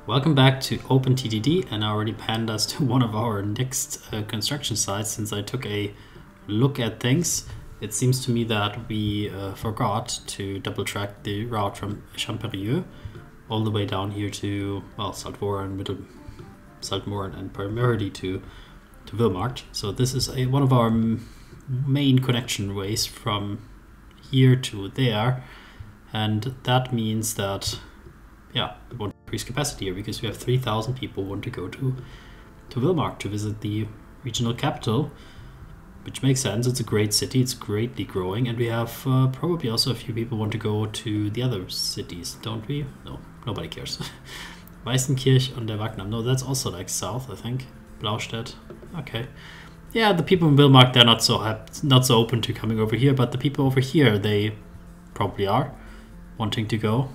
Welcome back to OpenTTD, and I already panned us to one of our next construction sites since I took a look at things. It seems to me that we forgot to double track the route from Champiroux all the way down here to, well, Saltmoren and primarily to Wilmarkt. So this is one of our main connection ways from here to there, and that means that we want to increase capacity here because we have 3,000 people want to go to Wilmarkt to visit the regional capital, which makes sense. It's a great city, it's greatly growing, and we have probably also a few people want to go to the other cities, don't we? No, nobody cares. Weißenkirch und der Wagnam. No, that's also like south, I think. Blaustedt. Okay. Yeah, the people in Wilmarkt, they're not so open to coming over here, but the people over here, they probably are wanting to go.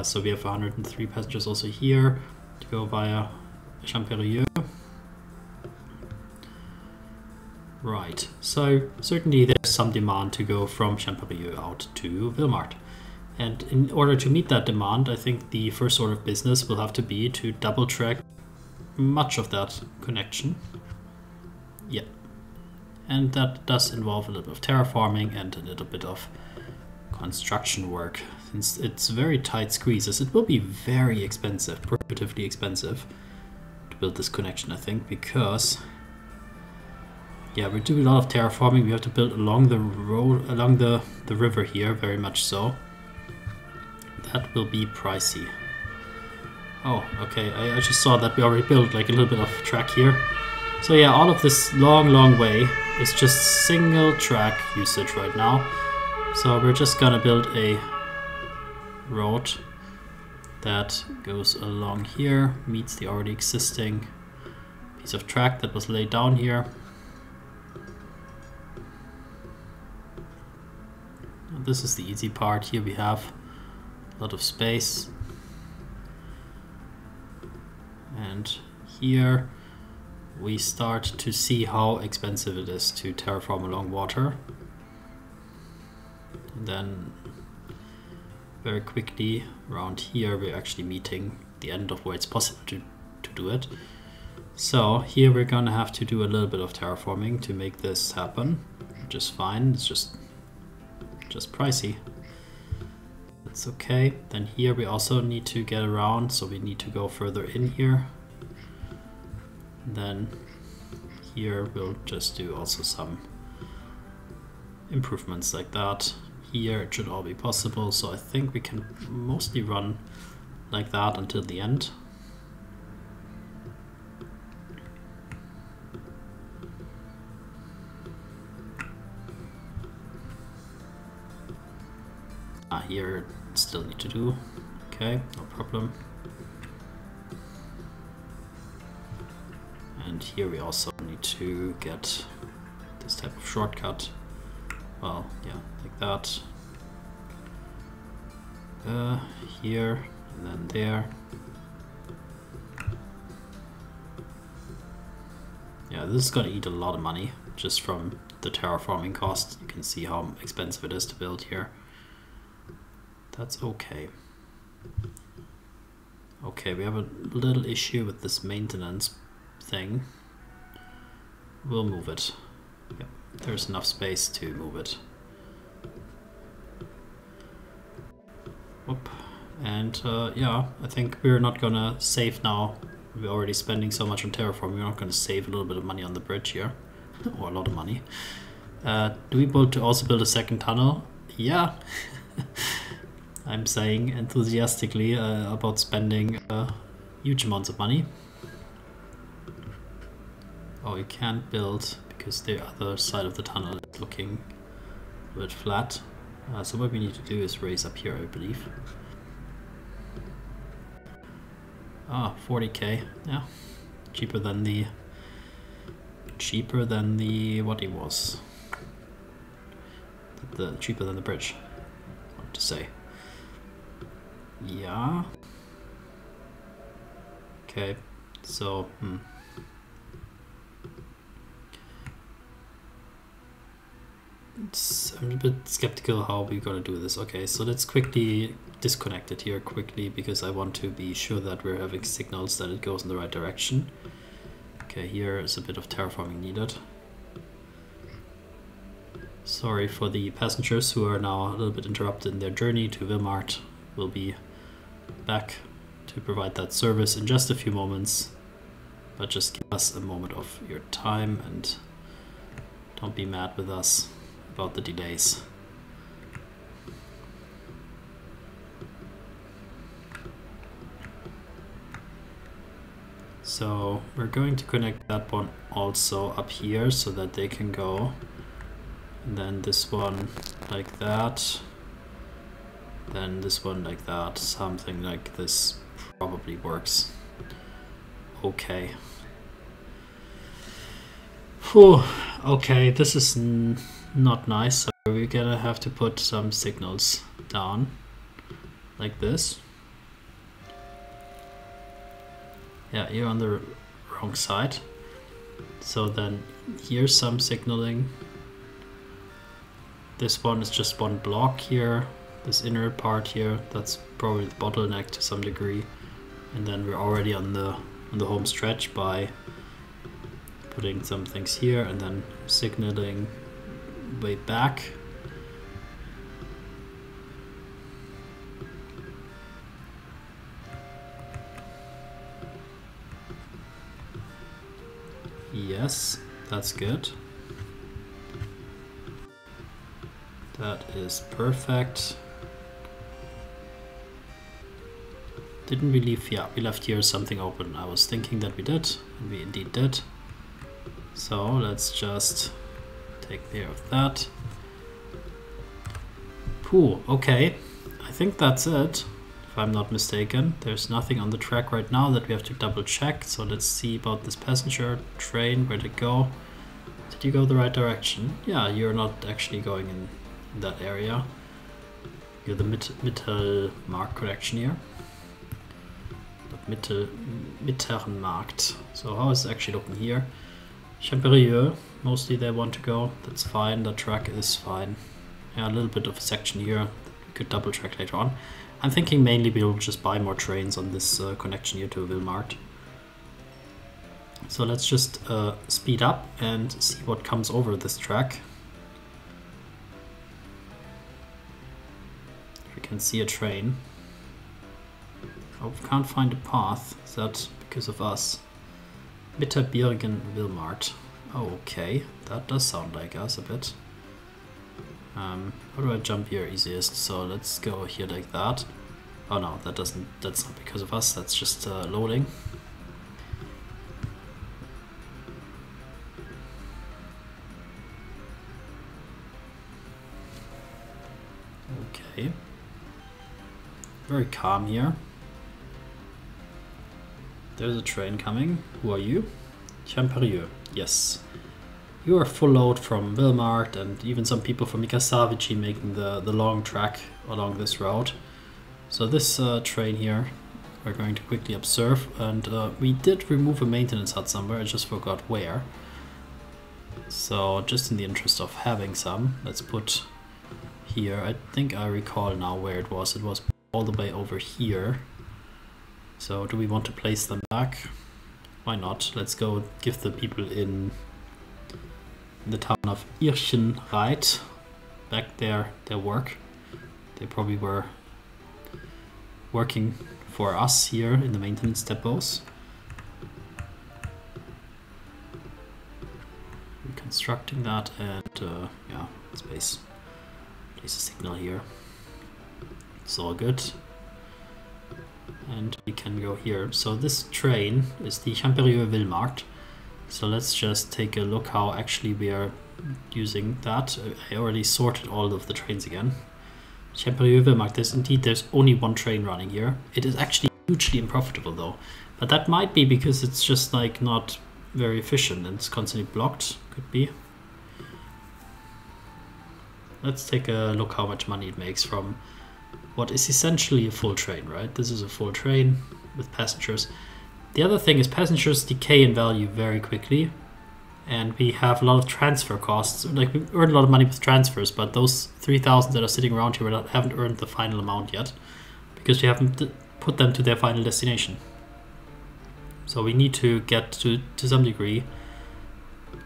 So we have 103 passengers also here to go via Champiroux. Right, so certainly there's some demand to go from Champiroux out to Wilmarkt. And in order to meet that demand, I think the first order of business will have to be to double track much of that connection. Yeah. And that does involve a little bit of terraforming and a little bit of construction work. Since it's very tight squeezes, it will be very expensive, prohibitively expensive to build this connection, I think, because we're doing a lot of terraforming. We have to build along the road, along the river here, very much so. That will be pricey. Oh, okay, I just saw that we already built like a little bit of track here. So yeah, all of this long way is just single track usage right now. So we're just gonna build a road that goes along here, meets the already existing piece of track that was laid down here. And this is the easy part. Here we have a lot of space. And here we start to see how expensive it is to terraform along water. And then very quickly around here we're actually meeting the end of where it's possible to do it. So here we're gonna have to do a little bit of terraforming to make this happen, which is fine. It's just pricey. That's okay. Then here we also need to get around, so we need to go further in here. And then here we'll just do also some improvements like that. Here it should all be possible, so I think we can mostly run like that until the end. Here still need to do. Okay, no problem. And here we also need to get this type of shortcut. Well, yeah, like that. Here and then there. Yeah, this is gonna eat a lot of money just from the terraforming cost. You can see how expensive it is to build here. That's okay. Okay, we have a little issue with this maintenance thing. We'll move it. Yep. There's enough space to move it. Whoop. And yeah, I think we're not gonna save now. We're already spending so much on terraform. We're not gonna save a little bit of money on the bridge here, or a lot of money. Do we also build a second tunnel? Yeah. I'm saying enthusiastically about spending huge amounts of money. Oh, you can't build because the other side of the tunnel is looking a bit flat. So what we need to do is raise up here, I believe. 40k, yeah. Cheaper than the what it was. Cheaper than the bridge, I want to say. Yeah. Okay, so I'm a bit skeptical how we're gonna do this. Okay, so let's quickly disconnect it here quickly because I want to be sure that we're having signals that it goes in the right direction. Okay, here is a bit of terraforming needed. Sorry for the passengers who are now a little bit interrupted in their journey to Wilmart. We'll be back to provide that service in just a few moments, but just give us a moment of your time and don't be mad with us about the delays. So we're going to connect that one also up here so that they can go, and then this one like that, then this one like that. Something like this probably works. Okay. Whew. Okay, this is not nice, so we're gonna have to put some signals down like this. Yeah, you're on the wrong side. So then here's some signaling. This one is just one block here. This inner part here, that's probably the bottleneck to some degree. And then we're already on the home stretch by putting some things here and then signaling way back. Yes, that's good. That is perfect. Didn't we leave? Yeah, we left here something open. I was thinking that we did, and we indeed did. So let's just take care of that. Cool, okay. I think that's it, if I'm not mistaken. There's nothing on the track right now that we have to double check. So let's see about this passenger train. Where'd it go? Did you go the right direction? Yeah, you're not actually going in that area. You're the Mittelmarkt connection here. Mittermarkt. So how is it actually looking here? Champiroux, mostly they want to go. That's fine. The track is fine. Yeah, a little bit of a section here. We could double check later on. I'm thinking mainly we'll just buy more trains on this connection here to Wilmart. So let's just speed up and see what comes over this track. We can see a train. Oh, we can't find a path. Is that because of us? Mitterbirgen Wilmart. Oh, okay. That does sound like us a bit. How do I jump here easiest? So let's go here like that. Oh no, that doesn't. That's not because of us. That's just loading. Okay. Very calm here. There's a train coming. Who are you? Champiroux. Yes. You are full load from Wilmart and even some people from Mikasavici making the long track along this route. So this train here we're going to quickly observe, and we did remove a maintenance hut somewhere. I just forgot where. So just in the interest of having some, let's put here. I think I recall now where it was. It was all the way over here. So do we want to place them back? Why not? Let's go give the people in the town of Irchenreit back their work. They probably were working for us here in the maintenance depots. Reconstructing that, and yeah, place a signal here. It's all good. And we can go here. So this train is the Champiroux Wilmart. So let's just take a look how actually we are using that. I already sorted all of the trains again. Champiroux Wilmart, there's only one train running here. It is actually hugely unprofitable though. But that might be because it's just like not very efficient and it's constantly blocked. Could be. Let's take a look how much money it makes from what is essentially a full train, right? This is a full train with passengers. The other thing is passengers decay in value very quickly, and we have a lot of transfer costs. Like, we earn a lot of money with transfers, but those 3,000 that are sitting around here haven't earned the final amount yet. because we haven't put them to their final destination. So we need to get to some degree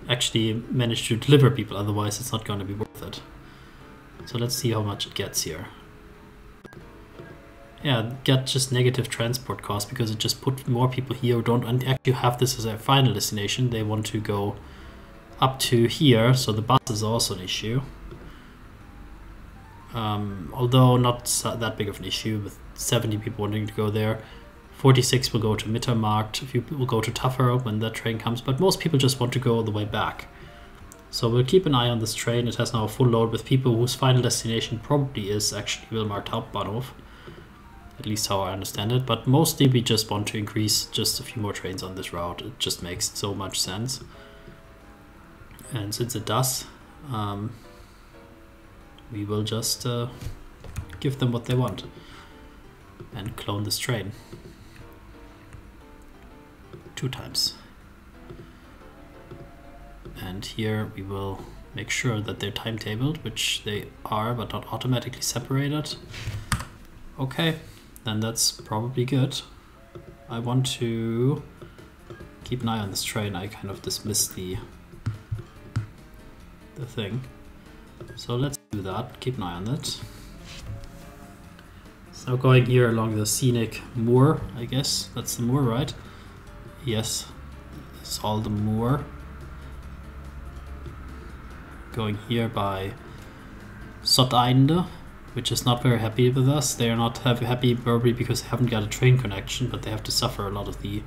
actually manage to deliver people, otherwise it's not going to be worth it. So let's see how much it gets here. Yeah, get just negative transport costs because it just put more people here who don't actually have this as their final destination. They want to go up to here, so the bus is also an issue. Although not that big of an issue, with 70 people wanting to go there. 46 will go to Mittermarkt, a few people will go to Champiroux when that train comes, but most people just want to go all the way back. So we'll keep an eye on this train. It has now a full load with people whose final destination probably is actually Wilmarkt Hauptbahnhof. At least how I understand it, but mostly we just want to increase just a few more trains on this route. It just makes so much sense. And since it does, we will just give them what they want and clone this train 2 times. And here we will make sure that they're timetabled, which they are, but not automatically separated. Okay. Then that's probably good. I want to keep an eye on this train. I kind of dismissed the thing. So let's do that, keep an eye on it. So going here along the scenic moor, I guess. That's the moor, right? Yes, it's all the moor. Going here by Sotteinde, which is not very happy with us. They are not happy probably because they haven't got a train connection, but they have to suffer a lot of the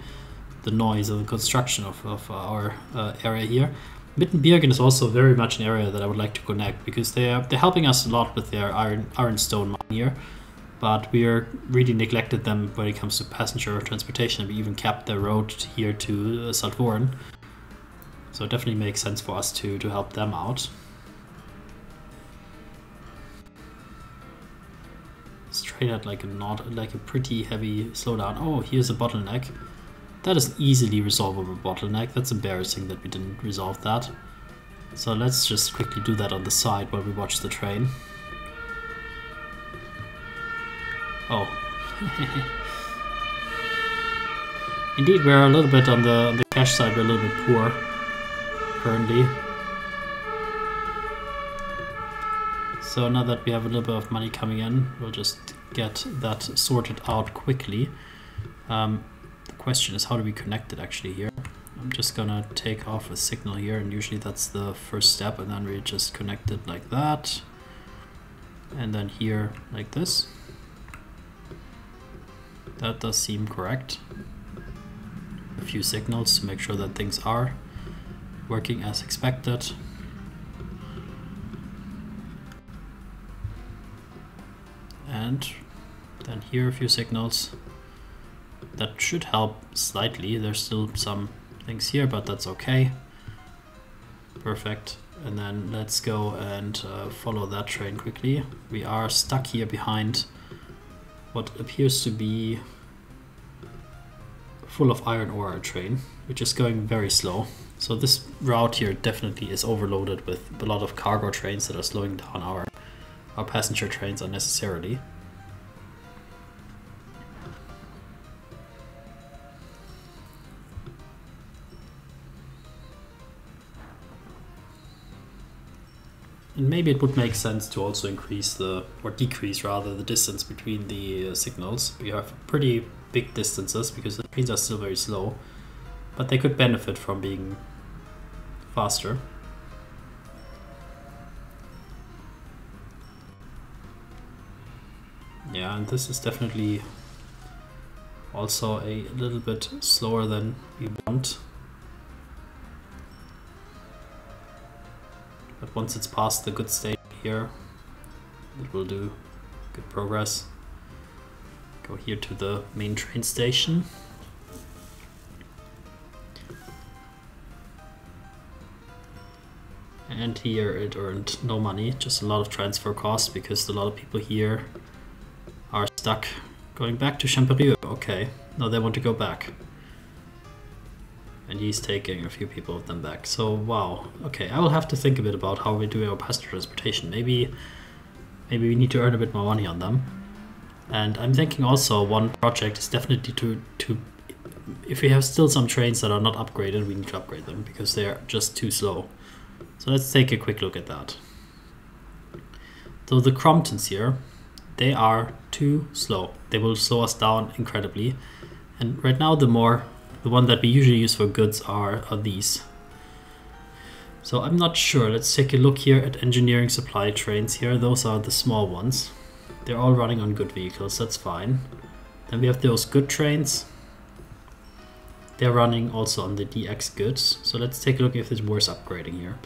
noise of the construction of our area here. Mittenbirgen is also very much an area that I would like to connect because they're helping us a lot with their ironstone mine here, but we are really neglected them when it comes to passenger transportation. We even kept the road here to Saltvoren, so it definitely makes sense for us to help them out. This train had like a pretty heavy slowdown. Oh, here's a bottleneck. That is an easily resolvable bottleneck. That's embarrassing that we didn't resolve that. So let's just quickly do that on the side while we watch the train. Oh. Indeed, we're a little bit on the cash side, we're a little bit poor currently. So now that we have a little bit of money coming in, we'll just get that sorted out quickly. The question is, how do we connect it actually here? I'm just gonna take off a signal here, and usually that's the first step, and then we just connect it like that. And then here like this. That does seem correct. A few signals to make sure that things are working as expected. And then here a few signals. That should help slightly. There's still some things here, but that's okay. Perfect. And then let's go and follow that train quickly. We are stuck here behind what appears to be full of iron ore train, which is going very slow. So this route here definitely is overloaded with a lot of cargo trains that are slowing down our passenger trains unnecessarily. And maybe it would make sense to also increase or decrease rather, the distance between the signals. We have pretty big distances because the trains are still very slow, but they could benefit from being faster. Yeah, and this is definitely also a little bit slower than we want. But once it's past the good stage here, it will do good progress. Go here to the main train station. And here it earned no money, just a lot of transfer costs because a lot of people here are stuck going back to Champiroux. Okay, now they want to go back. And he's taking a few people of them back. So, wow. Okay, I will have to think a bit about how we do our passenger transportation. Maybe we need to earn a bit more money on them. And I'm thinking also one project is definitely to if we have still some trains that are not upgraded, we need to upgrade them because they are just too slow. So let's take a quick look at that. So the Cromptons here, they are too slow. They will slow us down incredibly. And right now the one that we usually use for goods are these. So I'm not sure. Let's take a look here at engineering supply trains here. Those are the small ones. They're all running on good vehicles, that's fine. Then we have those good trains. They're running also on the DX goods. So let's take a look if it's worth upgrading here.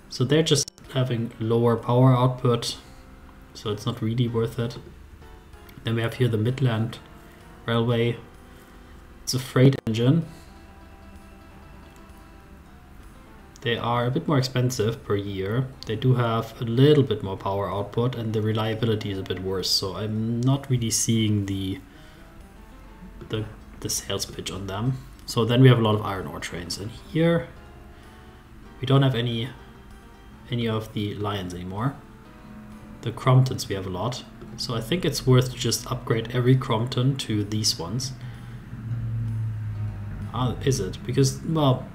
So they're just having lower power output, so it's not really worth it. Then we have here the Midland Railway. It's a freight engine. They are a bit more expensive per year. They do have a little bit more power output and the reliability is a bit worse. So I'm not really seeing the sales pitch on them. So then we have a lot of iron ore trains. And here we don't have any of the Lions anymore. The Cromptons we have a lot. So I think it's worth to just upgrade every Crompton to these ones. Is it? Because, well,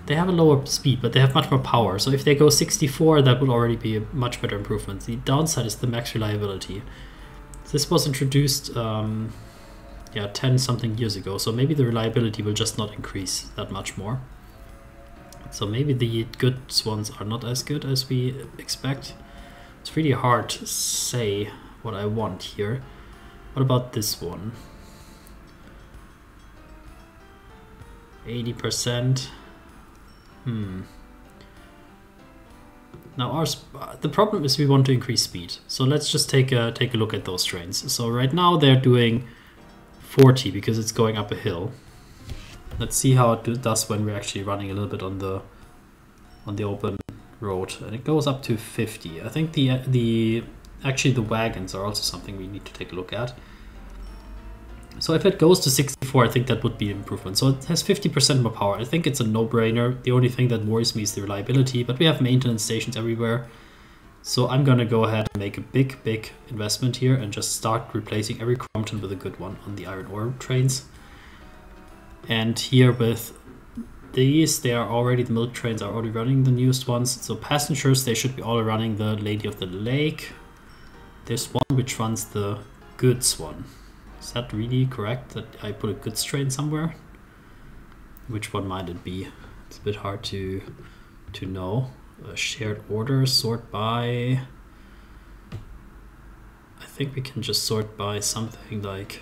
they have a lower speed, but they have much more power. So if they go 64, that would already be a much better improvement. The downside is the max reliability. This was introduced 10 something years ago, so maybe the reliability will just not increase that much more. So maybe the goods ones are not as good as we expect. It's really hard to say what I want here. What about this one? 80%. Now the problem is we want to increase speed. So let's just take a look at those trains. So right now they're doing 40 because it's going up a hill. Let's see how it does when we're actually running a little bit on the open road, and it goes up to 50. I think actually the wagons are also something we need to take a look at. So if it goes to 64, I think that would be an improvement. So it has 50% more power. I think it's a no-brainer. The only thing that worries me is the reliability, but we have maintenance stations everywhere. So I'm gonna go ahead and make a big investment here and just start replacing every Crompton with a good one on the iron ore trains. And here with these, the milk trains are already running the newest ones. So passengers, they should be all running the Lady of the Lake. There's one which runs the goods one. Is that really correct that I put a goods train somewhere? Which one might it be? It's a bit hard to know. Shared order, sort by. I think we can just sort by something like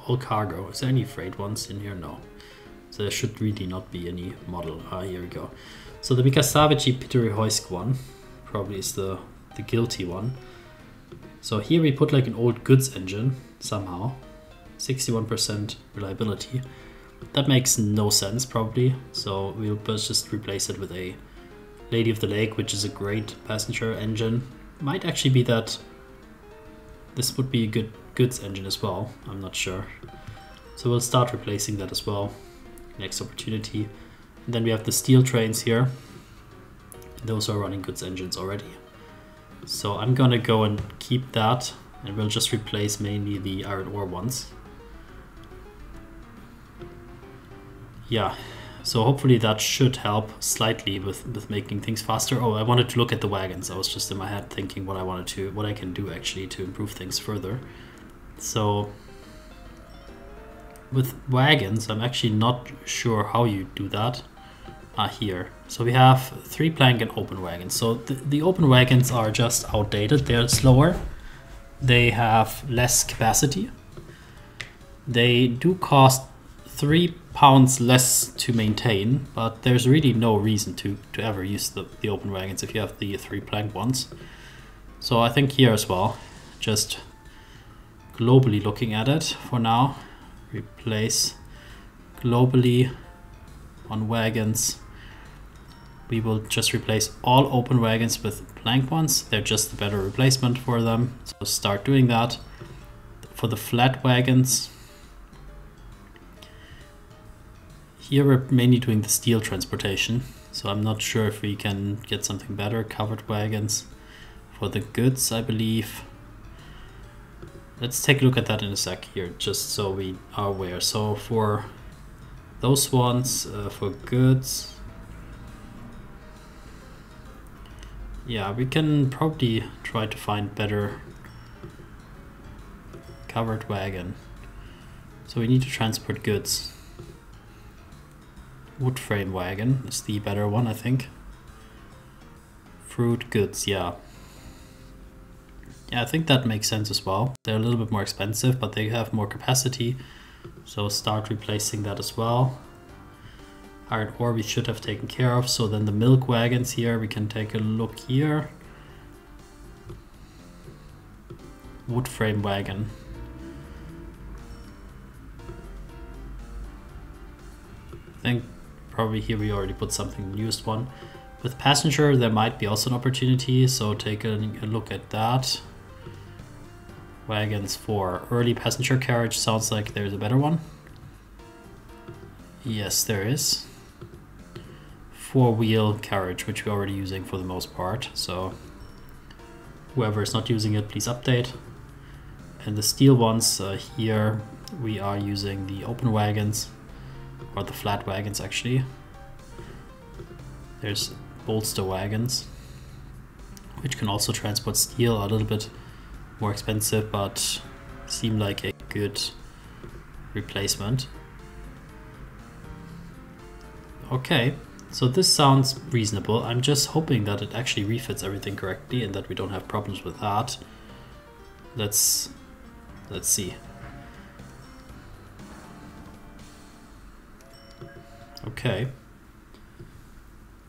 all cargo. Is there any freight ones in here? No. So there should really not be any model. Here we go. So the Mikasavici Piteryhoysk one probably is the guilty one. So here we put like an old goods engine somehow. 61% reliability. That makes no sense probably. So we'll just replace it with a Lady of the Lake, which is a great passenger engine. Might actually be that this would be a good goods engine as well. I'm not sure. So we'll start replacing that as well. Next opportunity. And then we have the steel trains here. Those are running goods engines already. So I'm gonna go and keep that, and we'll just replace mainly the iron ore ones. Yeah, so hopefully that should help slightly with making things faster. Oh, I wanted to look at the wagons. I was just in my head thinking what I can do actually to improve things further. So with wagons, I'm actually not sure how you do that. Here. So we have 3 plank and open wagons. So the open wagons are just outdated. They're slower. They have less capacity. They do cost £3 less to maintain, but there's really no reason to ever use the open wagons if you have the 3 plank ones. So I think here as well, just globally looking at it for now, replace globally on wagons. We will just replace all open wagons with plank ones. They're just a better replacement for them. So start doing that. For the flat wagons, here we're mainly doing the steel transportation. So I'm not sure if we can get something better. Covered wagons for the goods, I believe. Let's take a look at that in a sec here, just so we are aware. So for those ones, for goods, yeah, we can probably try to find better covered wagon. So we need to transport goods. Wood frame wagon is the better one, I think. Fruit goods, yeah. Yeah, I think that makes sense as well. They're a little bit more expensive, but they have more capacity. So start replacing that as well. Iron ore we should have taken care of. So then the milk wagons here, we can take a look here. Wood frame wagon. I think probably here we already put something, newest one. With passenger there might be also an opportunity, so take a look at that. Wagons for early passenger carriage, sounds like there's a better one. Yes, there is. 4-wheel carriage, which we're already using for the most part, so whoever is not using it, please update. And the steel ones, here we are using the open wagons, or the flat wagons actually. There's bolster wagons, which can also transport steel, a little bit more expensive, but seem like a good replacement. Okay, so this sounds reasonable. I'm just hoping that it actually refits everything correctly and that we don't have problems with that. Let's see. Okay.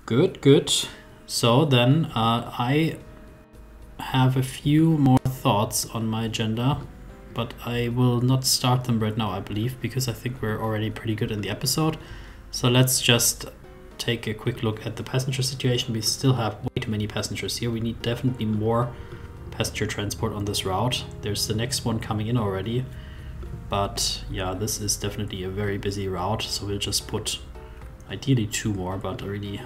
Good. So then I have a few more thoughts on my agenda, but I will not start them right now, I believe, because I think we're already pretty good in the episode. So let's just take a quick look at the passenger situation. We still have way too many passengers here. We need definitely more passenger transport on this route. There's the next one coming in already, but yeah, this is definitely a very busy route, so we'll just put ideally 2 more, but really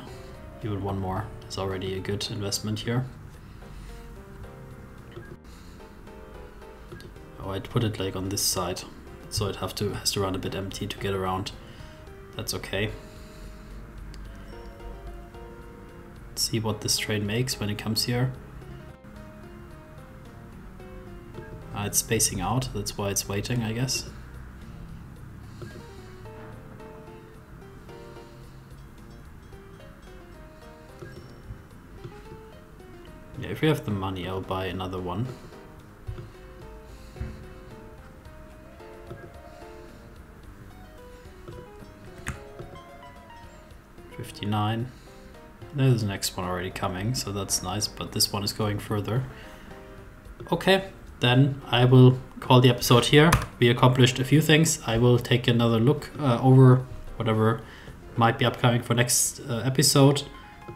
even 1 more is already a good investment here. Oh, I'd put it like on this side, so it has to run a bit empty to get around. That's okay. Let's see what this train makes when it comes here. It's spacing out, that's why it's waiting, I guess. Yeah, if we have the money, I'll buy another one. $59. There's the next one already coming, so that's nice, but this one is going further. Okay, then I will call the episode here. We accomplished a few things. I will take another look over whatever might be upcoming for next episode,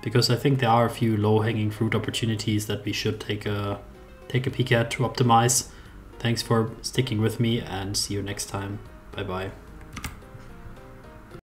because I think there are a few low-hanging fruit opportunities that we should take a peek at to optimize. Thanks for sticking with me, and see you next time. Bye bye.